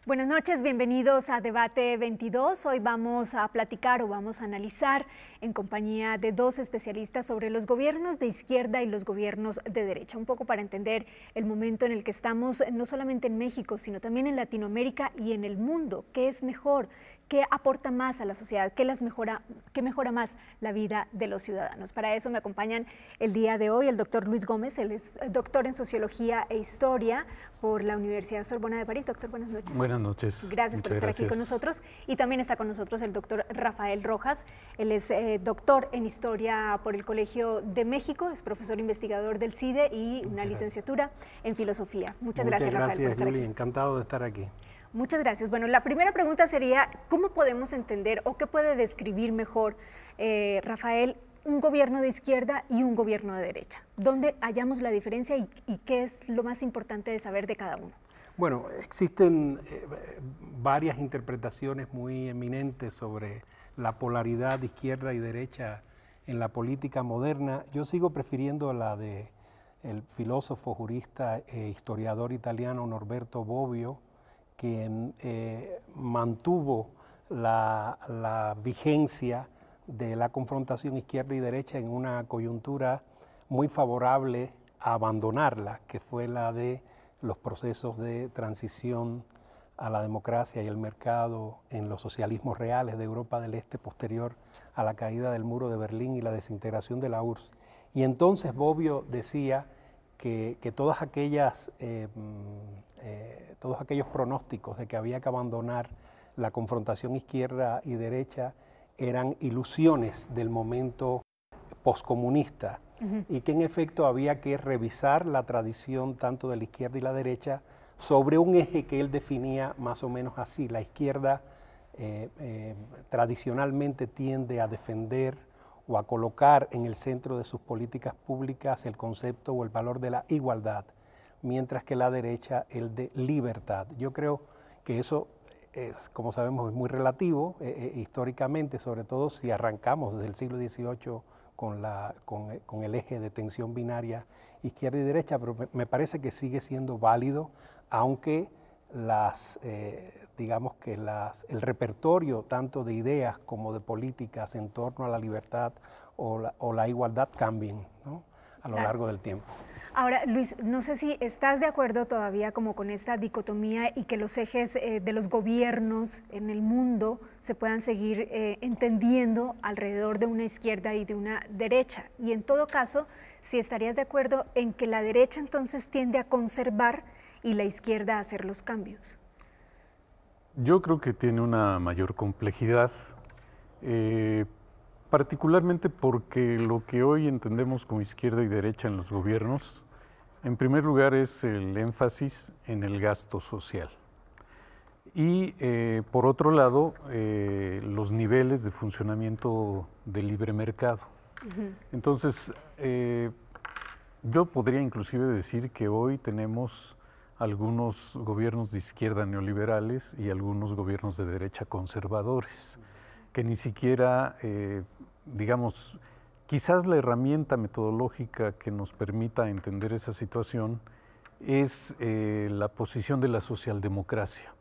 Buenas noches, bienvenidos a Debate 22. Hoy vamos a platicar o vamos a analizar en compañía de dos especialistas sobre los gobiernos de izquierda y los gobiernos de derecha, un poco para entender el momento en el que estamos, no solamente en México, sino también en Latinoamérica y en el mundo. ¿Qué es mejor? ¿Qué aporta más a la sociedad? ¿Qué mejora más la vida de los ciudadanos? Para eso me acompañan el día de hoy el doctor Luis Gómez. Él es doctor en Sociología e Historia por la Universidad Sorbona de París. Doctor, buenas noches. Buenas noches. Gracias por estar aquí con nosotros. Y también está con nosotros el doctor Rafael Rojas. Él es doctor en Historia por el Colegio de México, es profesor investigador del CIDE y una licenciatura en Filosofía. Muchas gracias, Rafael, por estar aquí. Encantado de estar aquí. Muchas gracias. Bueno, la primera pregunta sería, ¿cómo podemos entender o qué puede describir mejor, Rafael, un gobierno de izquierda y un gobierno de derecha? ¿Dónde hallamos la diferencia y qué es lo más importante de saber de cada uno? Bueno, existen varias interpretaciones muy eminentes sobre la polaridad de izquierda y derecha en la política moderna. Yo sigo prefiriendo la de el filósofo, jurista e historiador italiano Norberto Bobbio, quien mantuvo la vigencia de la confrontación izquierda y derecha en una coyuntura muy favorable a abandonarla, que fue la de los procesos de transición a la democracia y el mercado en los socialismos reales de Europa del Este posterior a la caída del muro de Berlín y la desintegración de la URSS. Y entonces Bobbio decía que todos aquellos pronósticos de que había que abandonar la confrontación izquierda y derecha eran ilusiones del momento poscomunista y que en efecto había que revisar la tradición tanto de la izquierda y la derecha sobre un eje que él definía más o menos así. La izquierda tradicionalmente tiende a defender o a colocar en el centro de sus políticas públicas el concepto o el valor de la igualdad, mientras que la derecha el de libertad. Yo creo que eso es, como sabemos, es muy relativo históricamente, sobre todo si arrancamos desde el siglo XVIII con el eje de tensión binaria izquierda y derecha, pero me parece que sigue siendo válido, aunque el repertorio tanto de ideas como de políticas en torno a la libertad o la igualdad cambien, ¿no?, a lo largo del tiempo. Ahora, Luis, no sé si estás de acuerdo todavía como con esta dicotomía y que los ejes de los gobiernos en el mundo se puedan seguir entendiendo alrededor de una izquierda y de una derecha. Y en todo caso, si estarías de acuerdo en que la derecha entonces tiende a conservar y la izquierda a hacer los cambios. Yo creo que tiene una mayor complejidad, particularmente porque lo que hoy entendemos como izquierda y derecha en los gobiernos, en primer lugar es el énfasis en el gasto social y por otro lado los niveles de funcionamiento del libre mercado. Entonces yo podría inclusive decir que hoy tenemos algunos gobiernos de izquierda neoliberales y algunos gobiernos de derecha conservadores, que ni siquiera, digamos, quizás la herramienta metodológica que nos permita entender esa situación es la posición de la socialdemocracia.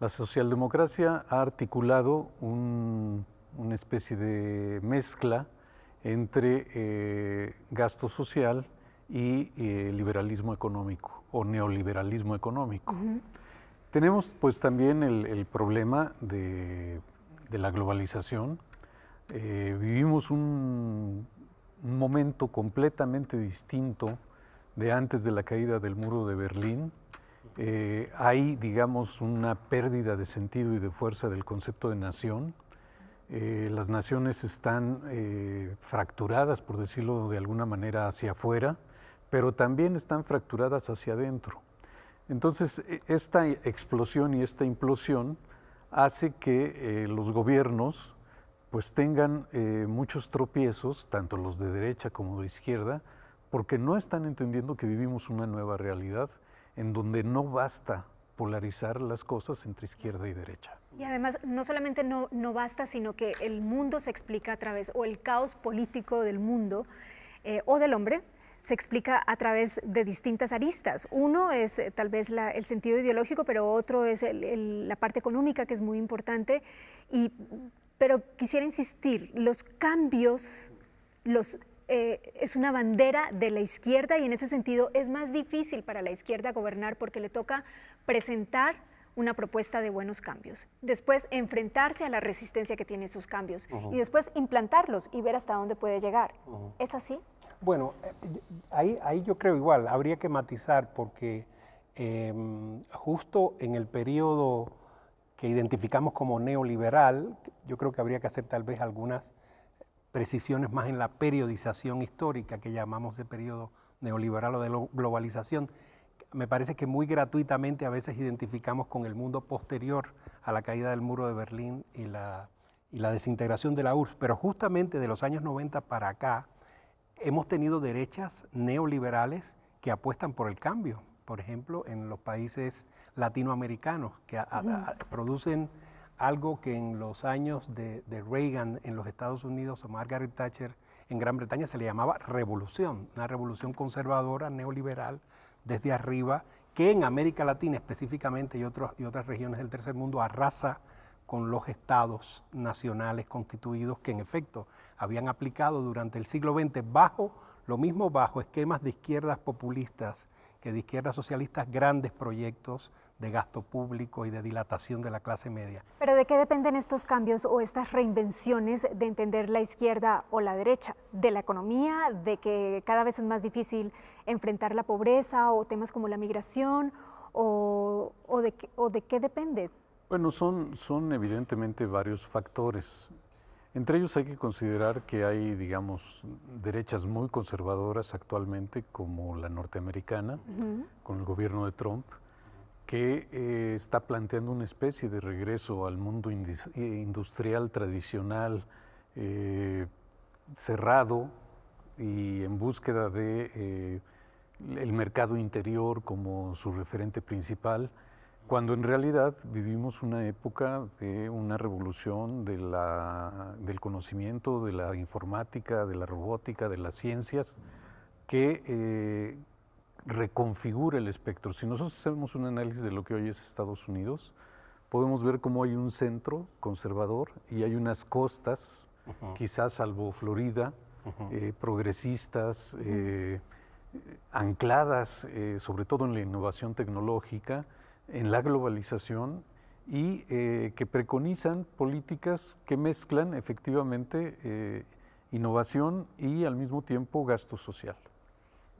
La socialdemocracia ha articulado una especie de mezcla entre gasto social y liberalismo económico o neoliberalismo económico. Tenemos pues también el problema de la globalización. Vivimos un momento completamente distinto de antes de la caída del muro de Berlín. Hay, digamos, una pérdida de sentido y de fuerza del concepto de nación. Las naciones están fracturadas, por decirlo de alguna manera, hacia afuera, pero también están fracturadas hacia adentro. Entonces, esta explosión y esta implosión hace que los gobiernos pues tengan muchos tropiezos, tanto los de derecha como de izquierda, porque no están entendiendo que vivimos una nueva realidad en donde no basta polarizar las cosas entre izquierda y derecha. Y además, no solamente no basta, sino que el mundo se explica a través, o el caos político del mundo o del hombre, se explica a través de distintas aristas. Uno es tal vez el sentido ideológico, pero otro es la parte económica, que es muy importante. Pero quisiera insistir, los cambios es una bandera de la izquierda y en ese sentido es más difícil para la izquierda gobernar porque le toca presentar una propuesta de buenos cambios, después enfrentarse a la resistencia que tienen esos cambios y después implantarlos y ver hasta dónde puede llegar. ¿Es así? Bueno, ahí yo creo igual, habría que matizar porque justo en el periodo que identificamos como neoliberal, yo creo que habría que hacer tal vez algunas precisiones más en la periodización histórica que llamamos de periodo neoliberal o de globalización. Me parece que muy gratuitamente a veces identificamos con el mundo posterior a la caída del muro de Berlín y la desintegración de la URSS, pero justamente de los años 90 para acá hemos tenido derechas neoliberales que apuestan por el cambio. Por ejemplo, en los países latinoamericanos que producen algo que en los años de Reagan en los Estados Unidos o Margaret Thatcher en Gran Bretaña se le llamaba revolución, una revolución conservadora, neoliberal, desde arriba, que en América Latina específicamente y otras regiones del tercer mundo arrasa con los estados nacionales constituidos que en efecto habían aplicado durante el siglo XX bajo esquemas de izquierdas populistas que de izquierdas socialistas grandes proyectos de gasto público y de dilatación de la clase media. ¿Pero de qué dependen estos cambios o estas reinvenciones de entender la izquierda o la derecha? ¿De la economía? ¿De que cada vez es más difícil enfrentar la pobreza o temas como la migración? ¿O de qué depende? Bueno, son evidentemente varios factores. Entre ellos hay que considerar que hay, digamos, derechas muy conservadoras actualmente, como la norteamericana, con el gobierno de Trump, que está planteando una especie de regreso al mundo industrial tradicional, cerrado y en búsqueda de el mercado interior como su referente principal, cuando en realidad vivimos una época de una revolución del conocimiento, de la informática, de la robótica, de las ciencias, que reconfigura el espectro. Si nosotros hacemos un análisis de lo que hoy es Estados Unidos, podemos ver cómo hay un centro conservador y hay unas costas, quizás salvo Florida, progresistas, ancladas sobre todo en la innovación tecnológica, en la globalización y que preconizan políticas que mezclan efectivamente innovación y al mismo tiempo gasto social.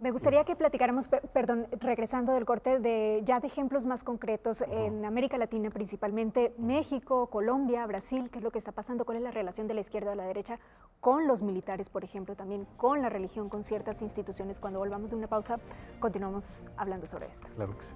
Me gustaría que platicáramos, perdón, regresando del corte, ya de ejemplos más concretos en América Latina, principalmente México, Colombia, Brasil, qué es lo que está pasando, cuál es la relación de la izquierda o la derecha con los militares, por ejemplo, también con la religión, con ciertas instituciones. Cuando volvamos de una pausa, continuamos hablando sobre esto. Claro que sí.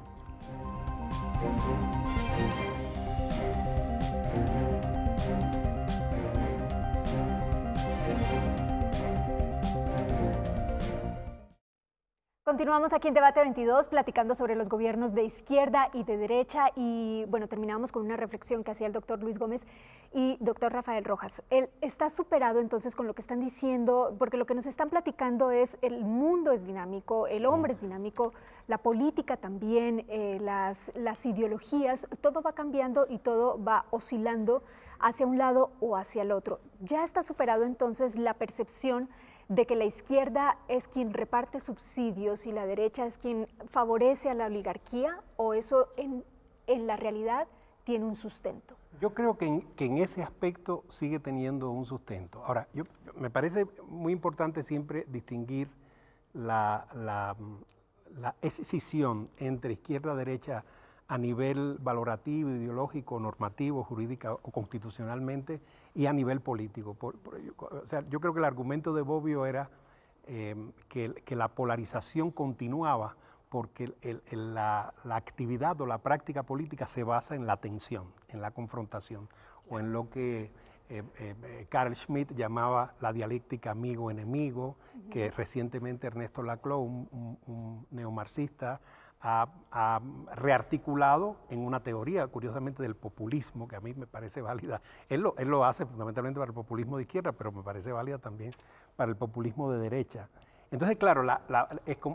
Continuamos aquí en Debate 22 platicando sobre los gobiernos de izquierda y de derecha y bueno, terminamos con una reflexión que hacía el doctor Luis Gómez y doctor Rafael Rojas. Él está superado entonces con lo que están diciendo, porque lo que nos están platicando es el mundo es dinámico, el hombre es dinámico, la política también, las ideologías, todo va cambiando y todo va oscilando hacia un lado o hacia el otro. Ya está superado entonces la percepción de que la izquierda es quien reparte subsidios y la derecha es quien favorece a la oligarquía, o eso en la realidad tiene un sustento? Yo creo que en ese aspecto sigue teniendo un sustento. Ahora, me parece muy importante siempre distinguir la escisión entre izquierda y derecha a nivel valorativo, ideológico, normativo, jurídica o constitucionalmente y a nivel político. O sea, yo creo que el argumento de Bobbio era que la polarización continuaba porque la actividad o la práctica política se basa en la tensión, en la confrontación, o en lo que Carl Schmitt llamaba la dialéctica amigo-enemigo, que recientemente Ernesto Laclau, un neomarxista, ha rearticulado en una teoría, curiosamente, del populismo, que a mí me parece válida. Él lo hace fundamentalmente para el populismo de izquierda, pero me parece válida también para el populismo de derecha. Entonces, claro,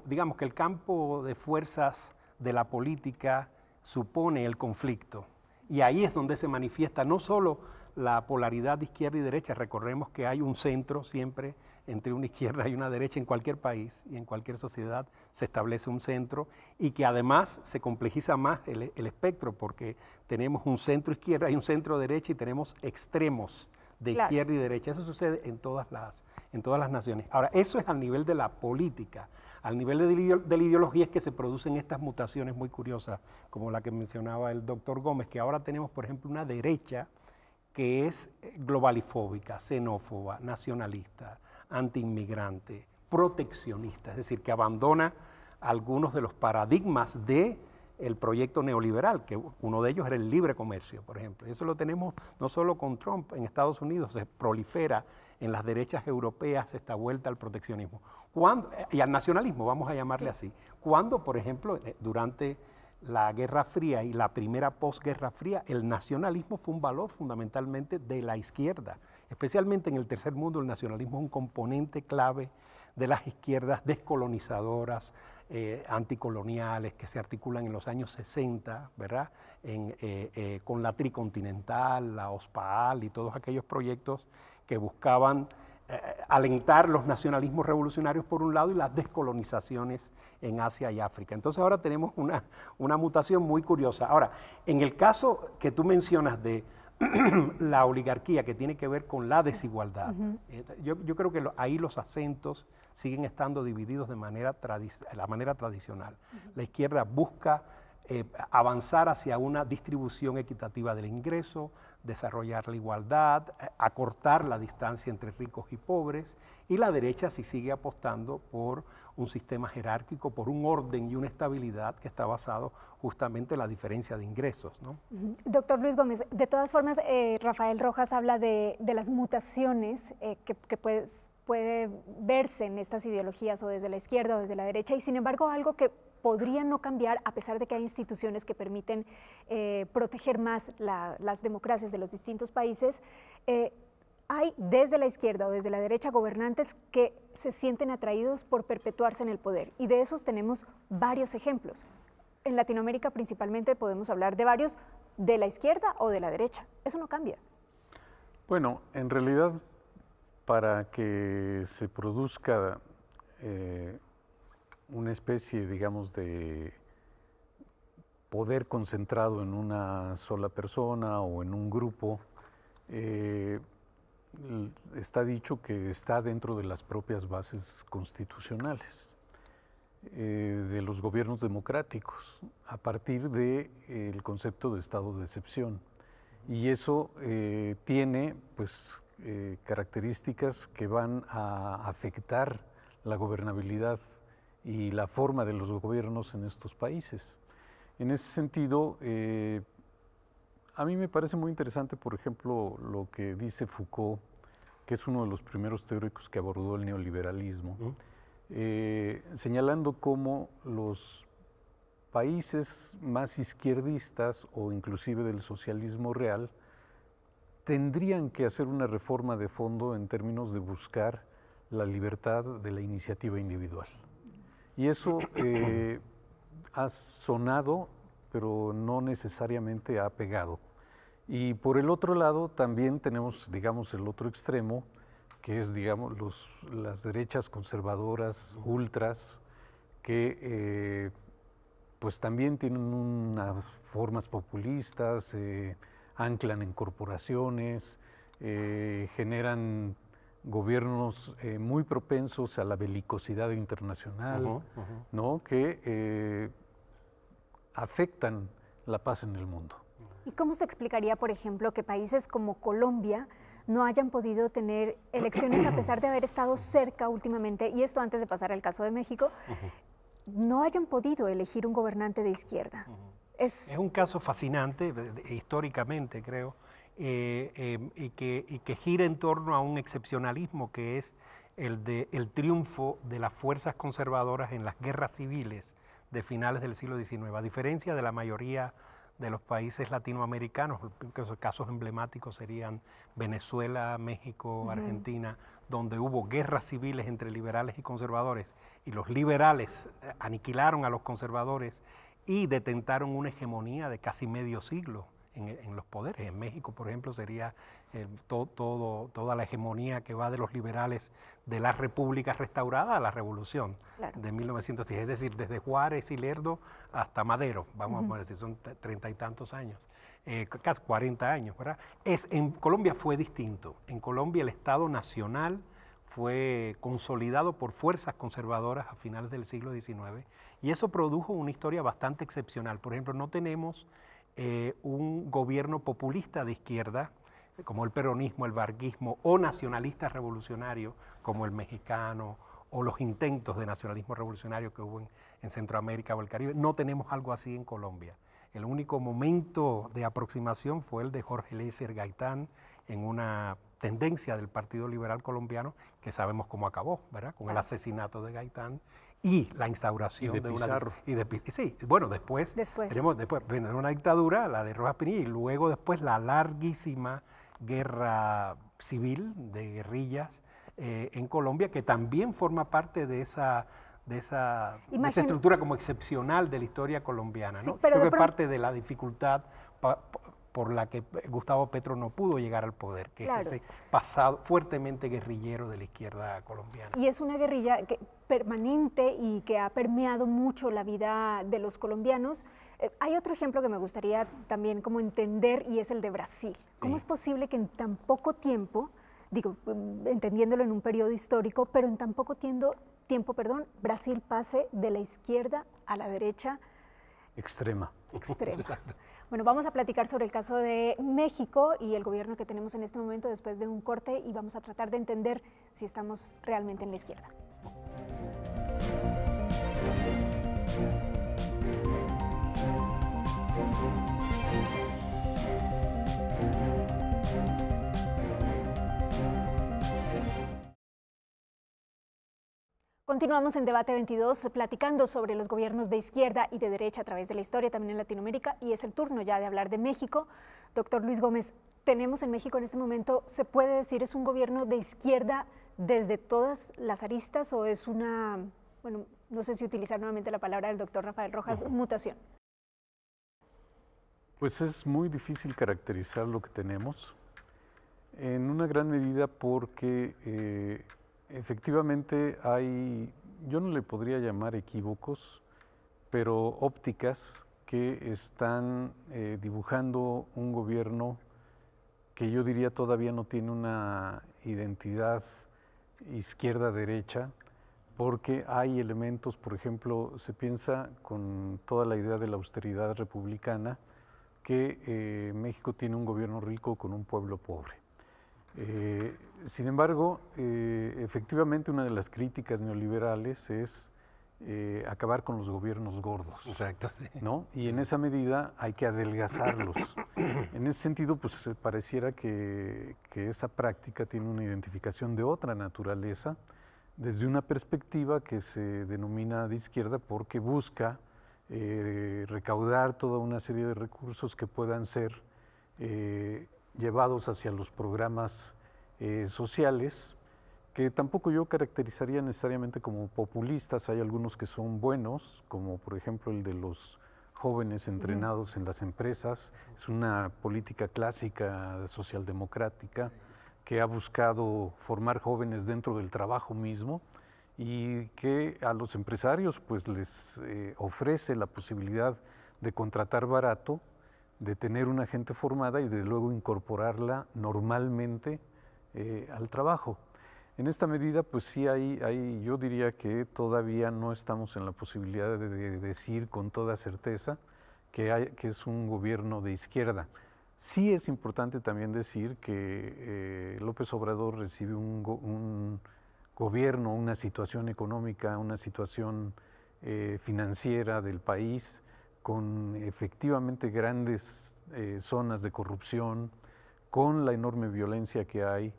digamos que el campo de fuerzas de la política supone el conflicto. Y ahí es donde se manifiesta no solo la polaridad de izquierda y derecha, recordemos que hay un centro siempre entre una izquierda y una derecha en cualquier país y en cualquier sociedad se establece un centro y que además se complejiza más el espectro porque tenemos un centro izquierda y un centro derecha y tenemos extremos de izquierda y derecha. Eso sucede en todas las naciones. Ahora, eso es al nivel de la política. Al nivel de la ideología es que se producen estas mutaciones muy curiosas, como la que mencionaba el doctor Gómez, que ahora tenemos, por ejemplo, una derecha que es globalifóbica, xenófoba, nacionalista, antiinmigrante, proteccionista, es decir, que abandona algunos de los paradigmas del proyecto neoliberal, que uno de ellos era el libre comercio, por ejemplo. Eso lo tenemos no solo con Trump en Estados Unidos, se prolifera en las derechas europeas esta vuelta al proteccionismo. Y al nacionalismo, vamos a llamarle así. Cuando, por ejemplo, durante la Guerra Fría y la primera posguerra fría, el nacionalismo fue un valor fundamentalmente de la izquierda. Especialmente en el tercer mundo, el nacionalismo es un componente clave de las izquierdas descolonizadoras, anticoloniales, que se articulan en los años 60, ¿verdad? Con la Tricontinental, la OSPAAL y todos aquellos proyectos que buscaban alentar los nacionalismos revolucionarios por un lado y las descolonizaciones en Asia y África. Entonces ahora tenemos una mutación muy curiosa. Ahora, en el caso que tú mencionas de la oligarquía, que tiene que ver con la desigualdad, yo creo que ahí los acentos siguen estando divididos de la manera tradicional. La izquierda busca avanzar hacia una distribución equitativa del ingreso, desarrollar la igualdad, acortar la distancia entre ricos y pobres, y la derecha sí sigue apostando por un sistema jerárquico, por un orden y una estabilidad que está basado justamente en la diferencia de ingresos, ¿no? Doctor Luis Gómez, de todas formas, Rafael Rojas habla de las mutaciones que puede verse en estas ideologías o desde la izquierda o desde la derecha, y sin embargo algo que podría no cambiar a pesar de que hay instituciones que permiten proteger más las democracias de los distintos países. Hay desde la izquierda o desde la derecha gobernantes que se sienten atraídos por perpetuarse en el poder, y de esos tenemos varios ejemplos. En Latinoamérica principalmente podemos hablar de varios de la izquierda o de la derecha. Eso no cambia. Bueno, en realidad para que se produzca una especie, digamos, de poder concentrado en una sola persona o en un grupo, está dicho que está dentro de las propias bases constitucionales de los gobiernos democráticos, a partir del concepto de estado de excepción. Y eso tiene, pues, características que van a afectar la gobernabilidad y la forma de los gobiernos en estos países. En ese sentido, a mí me parece muy interesante, por ejemplo, lo que dice Foucault, que es uno de los primeros teóricos que abordó el neoliberalismo, señalando cómo los países más izquierdistas o inclusive del socialismo real tendrían que hacer una reforma de fondo en términos de buscar la libertad de la iniciativa individual. Y eso ha sonado, pero no necesariamente ha pegado. Y por el otro lado también tenemos, digamos, el otro extremo, que es, digamos, las derechas conservadoras, ultras, que pues también tienen unas formas populistas, anclan en corporaciones, generan gobiernos muy propensos a la belicosidad internacional, ¿no? Que afectan la paz en el mundo. ¿Y cómo se explicaría, por ejemplo, que países como Colombia no hayan podido tener elecciones a pesar de haber estado cerca últimamente, y esto antes de pasar al caso de México, no hayan podido elegir un gobernante de izquierda? Es un caso fascinante, históricamente creo, y que gira en torno a un excepcionalismo que es el triunfo de las fuerzas conservadoras en las guerras civiles de finales del siglo XIX, a diferencia de la mayoría de los países latinoamericanos. Los casos emblemáticos serían Venezuela, México, Argentina, donde hubo guerras civiles entre liberales y conservadores, y los liberales aniquilaron a los conservadores y detentaron una hegemonía de casi medio siglo en los poderes. En México, por ejemplo, sería toda la hegemonía que va de los liberales de las repúblicas restauradas a la Revolución de 1910, es decir, desde Juárez y Lerdo hasta Madero, vamos a poner así, son 30 y tantos años. Casi 40 años, ¿verdad? En Colombia fue distinto. En Colombia el Estado Nacional fue consolidado por fuerzas conservadoras a finales del siglo XIX y eso produjo una historia bastante excepcional. Por ejemplo, no tenemos un gobierno populista de izquierda como el peronismo, el varguismo, o nacionalista revolucionario como el mexicano, o los intentos de nacionalismo revolucionario que hubo en Centroamérica o el Caribe. No tenemos algo así en Colombia. El único momento de aproximación fue el de Jorge Eliezer Gaitán en una tendencia del Partido Liberal Colombiano, que sabemos cómo acabó, ¿verdad? Con el asesinato de Gaitán y la instauración de Pizarro. Sí, bueno, después vendrá una dictadura, la de Rojas Pinilla, y luego después la larguísima guerra civil de guerrillas en Colombia, que también forma parte de esa estructura como excepcional de la historia colombiana, ¿no? Sí, pero creo que parte de la dificultad por la que Gustavo Petro no pudo llegar al poder, que es ese pasado fuertemente guerrillero de la izquierda colombiana. Y es una guerrilla permanente y que ha permeado mucho la vida de los colombianos. Hay otro ejemplo que me gustaría también como entender y es el de Brasil. ¿Cómo es posible que en tan poco tiempo, digo, entendiéndolo en un periodo histórico, pero en tan poco tiempo, Brasil pase de la izquierda a la derecha? Extrema. Bueno, vamos a platicar sobre el caso de México y el gobierno que tenemos en este momento después de un corte y vamos a tratar de entender si estamos realmente en la izquierda. Continuamos en Debate 22 platicando sobre los gobiernos de izquierda y de derecha a través de la historia, también en Latinoamérica, y es el turno ya de hablar de México. Doctor Luis Gómez, tenemos en México en este momento, ¿se puede decir es un gobierno de izquierda desde todas las aristas o es una, bueno, no sé si utilizar nuevamente la palabra del doctor Rafael Rojas, mutación? Pues es muy difícil caracterizar lo que tenemos, en una gran medida porque efectivamente hay, yo no le podría llamar equívocos, pero ópticas que están dibujando un gobierno que yo diría todavía no tiene una identidad izquierda-derecha, porque hay elementos, por ejemplo, se piensa con toda la idea de la austeridad republicana, que México tiene un gobierno rico con un pueblo pobre. Sin embargo, efectivamente una de las críticas neoliberales es acabar con los gobiernos gordos. Exacto. ¿No? Y en esa medida hay que adelgazarlos. En ese sentido, pues pareciera que esa práctica tiene una identificación de otra naturaleza, desde una perspectiva que se denomina de izquierda porque busca recaudar toda una serie de recursos que puedan ser llevados hacia los programas sociales, que tampoco yo caracterizaría necesariamente como populistas. Hay algunos que son buenos, como por ejemplo el de los jóvenes entrenados en las empresas. Es una política clásica socialdemocrática que ha buscado formar jóvenes dentro del trabajo mismo y que a los empresarios pues les ofrece la posibilidad de contratar barato, de tener una gente formada y de luego incorporarla normalmente al trabajo. En esta medida, pues sí yo diría que todavía no estamos en la posibilidad de decir con toda certeza que es un gobierno de izquierda. Sí es importante también decir que López Obrador recibe un gobierno, una situación económica, una situación financiera del país con efectivamente grandes zonas de corrupción, con la enorme violencia que hay,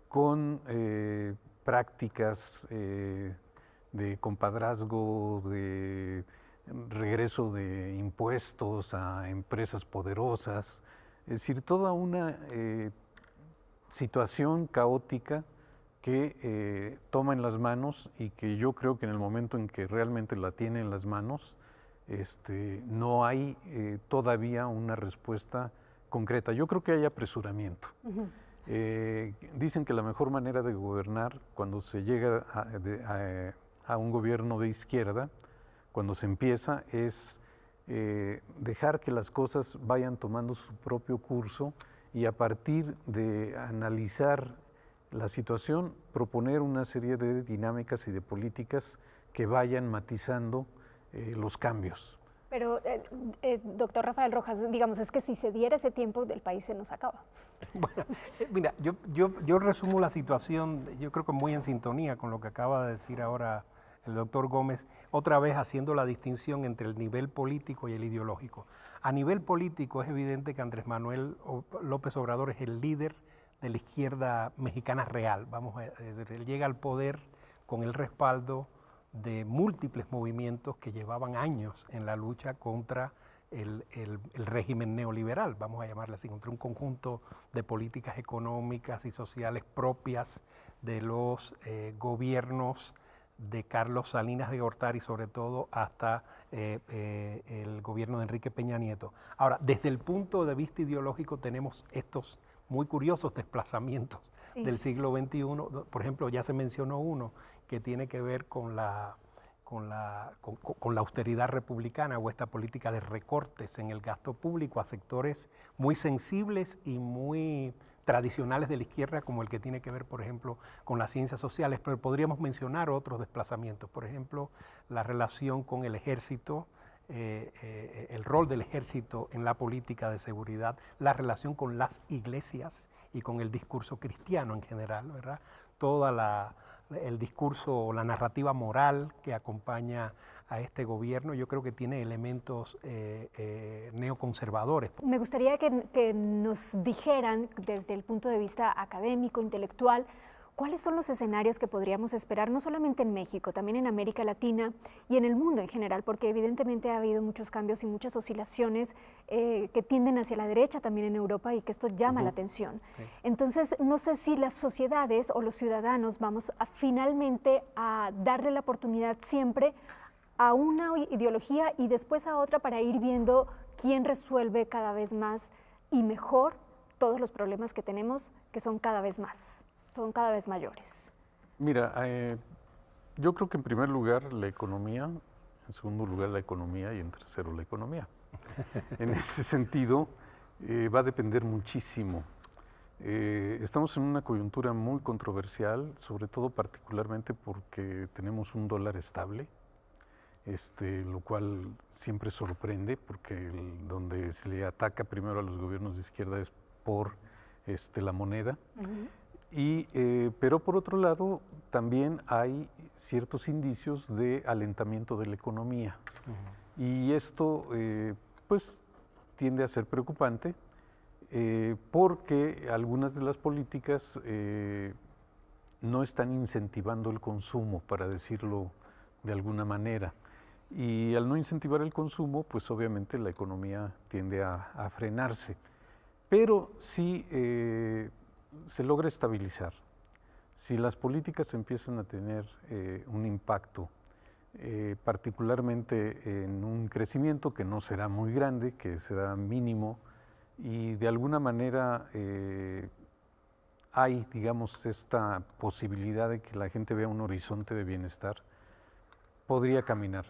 con prácticas de compadrazgo, de regreso de impuestos a empresas poderosas, es decir, toda una situación caótica que toma en las manos y que yo creo que en el momento en que realmente la tiene en las manos, no hay todavía una respuesta concreta. Yo creo que hay apresuramiento. Dicen que la mejor manera de gobernar cuando se llega a un gobierno de izquierda, cuando se empieza, es dejar que las cosas vayan tomando su propio curso y a partir de analizar la situación, proponer una serie de dinámicas y de políticas que vayan matizando los cambios. Pero, doctor Rafael Rojas, digamos, es que si se diera ese tiempo, el país se nos acaba. Bueno, mira, yo resumo la situación, yo creo que muy en sintonía con lo que acaba de decir ahora el doctor Gómez, otra vez haciendo la distinción entre el nivel político y el ideológico. A nivel político es evidente que Andrés Manuel López Obrador es el líder de la izquierda mexicana real. Vamos a decir, él llega al poder con el respaldo de múltiples movimientos que llevaban años en la lucha contra el régimen neoliberal, vamos a llamarle así, contra un conjunto de políticas económicas y sociales propias de los gobiernos de Carlos Salinas de Gortari, sobre todo hasta el gobierno de Enrique Peña Nieto. Ahora, desde el punto de vista ideológico tenemos estos muy curiosos desplazamientos del siglo XXI. Por ejemplo, ya se mencionó uno que tiene que ver con la austeridad republicana o esta política de recortes en el gasto público a sectores muy sensibles y muy tradicionales de la izquierda, como el que tiene que ver, por ejemplo, con las ciencias sociales, pero podríamos mencionar otros desplazamientos, por ejemplo, la relación con el ejército, el rol del ejército en la política de seguridad, la relación con las iglesias y con el discurso cristiano en general, ¿verdad? El discurso, la narrativa moral que acompaña a este gobierno, yo creo que tiene elementos neoconservadores. Me gustaría que nos dijeran, desde el punto de vista académico, intelectual, ¿cuáles son los escenarios que podríamos esperar, no solamente en México, también en América Latina y en el mundo en general? Porque evidentemente ha habido muchos cambios y muchas oscilaciones que tienden hacia la derecha también en Europa y que esto llama la atención. Entonces, no sé si las sociedades o los ciudadanos vamos finalmente a darle la oportunidad siempre a una ideología y después a otra para ir viendo quién resuelve cada vez más y mejor todos los problemas que tenemos, que son cada vez mayores. Mira, yo creo que en primer lugar la economía, en segundo lugar la economía y en tercero la economía. En ese sentido va a depender muchísimo. Estamos en una coyuntura muy controversial, sobre todo particularmente porque tenemos un dólar estable, lo cual siempre sorprende porque donde se le ataca primero a los gobiernos de izquierda es por la moneda. Pero por otro lado, también hay ciertos indicios de alentamiento de la economía. Y esto, pues, tiende a ser preocupante porque algunas de las políticas no están incentivando el consumo, para decirlo de alguna manera. Y al no incentivar el consumo, pues obviamente la economía tiende a frenarse. Pero sí se logra estabilizar. Si las políticas empiezan a tener un impacto, particularmente en un crecimiento que no será muy grande, que será mínimo, y de alguna manera hay, digamos, esta posibilidad de que la gente vea un horizonte de bienestar, podría caminar.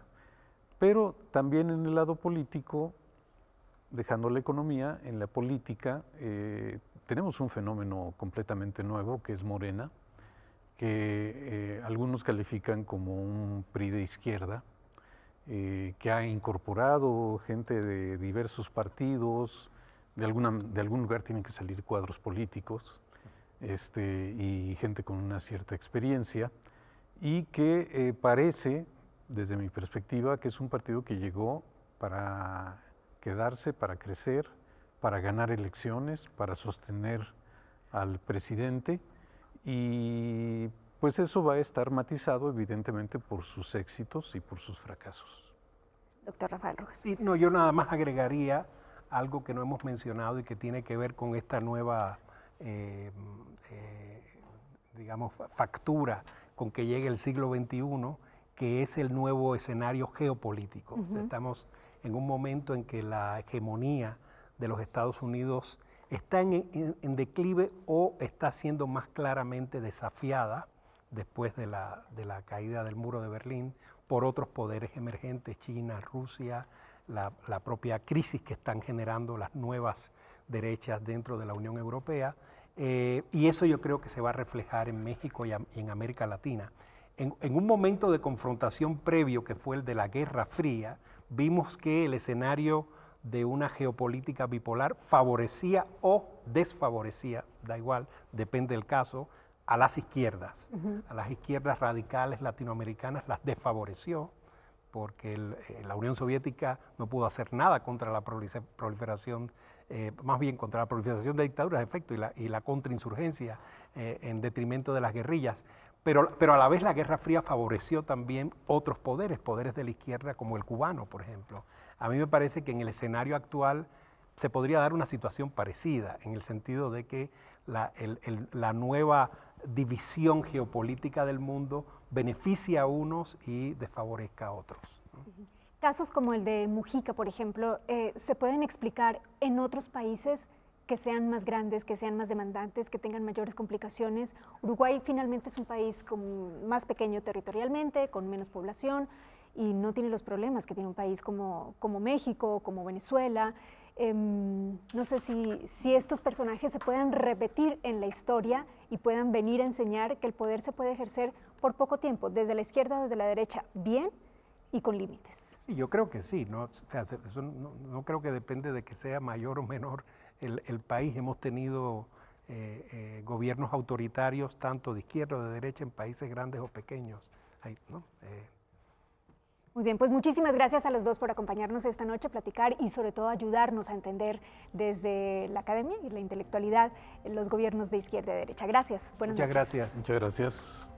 Pero también en el lado político, dejando la economía, en la política tenemos un fenómeno completamente nuevo que es Morena, que algunos califican como un PRI de izquierda, que ha incorporado gente de diversos partidos, de algún lugar tienen que salir cuadros políticos y gente con una cierta experiencia, y que parece, desde mi perspectiva, que es un partido que llegó para quedarse, para crecer, para ganar elecciones, para sostener al presidente, y pues eso va a estar matizado evidentemente por sus éxitos y por sus fracasos. Doctor Rafael Rojas. Sí, no, yo nada más agregaría algo que no hemos mencionado y que tiene que ver con esta nueva, digamos, factura con que llegue el siglo XXI, que es el nuevo escenario geopolítico. O sea, estamos en un momento en que la hegemonía de los Estados Unidos está en declive o está siendo más claramente desafiada después de la caída del muro de Berlín por otros poderes emergentes, China, Rusia, la propia crisis que están generando las nuevas derechas dentro de la Unión Europea. Y eso yo creo que se va a reflejar en México y en América Latina. En un momento de confrontación previo, que fue el de la Guerra Fría, vimos que el escenario de una geopolítica bipolar favorecía o desfavorecía, da igual, depende del caso, a las izquierdas. A las izquierdas radicales latinoamericanas las desfavoreció, porque la Unión Soviética no pudo hacer nada contra la proliferación, más bien contra la proliferación de dictaduras, de efecto, y la contrainsurgencia en detrimento de las guerrillas. Pero a la vez la Guerra Fría favoreció también otros poderes de la izquierda, como el cubano, por ejemplo. A mí me parece que en el escenario actual se podría dar una situación parecida, en el sentido de que la nueva división geopolítica del mundo beneficia a unos y desfavorezca a otros, ¿no? Casos como el de Mujica, por ejemplo, ¿se pueden explicar en otros países que sean más grandes, que sean más demandantes, que tengan mayores complicaciones? Uruguay finalmente es un país más pequeño territorialmente, con menos población, y no tiene los problemas que tiene un país como México, como Venezuela. No sé si estos personajes se puedan repetir en la historia y puedan venir a enseñar que el poder se puede ejercer por poco tiempo, desde la izquierda o desde la derecha, bien y con límites. Sí, yo creo que sí, ¿no? O sea, eso no creo que depende de que sea mayor o menor el país. Hemos tenido gobiernos autoritarios, tanto de izquierda o de derecha, en países grandes o pequeños, ¿no? Muy bien, pues muchísimas gracias a los dos por acompañarnos esta noche, platicar y sobre todo ayudarnos a entender desde la academia y la intelectualidad los gobiernos de izquierda y derecha. Gracias. Buenas noches. Muchas gracias. Muchas gracias.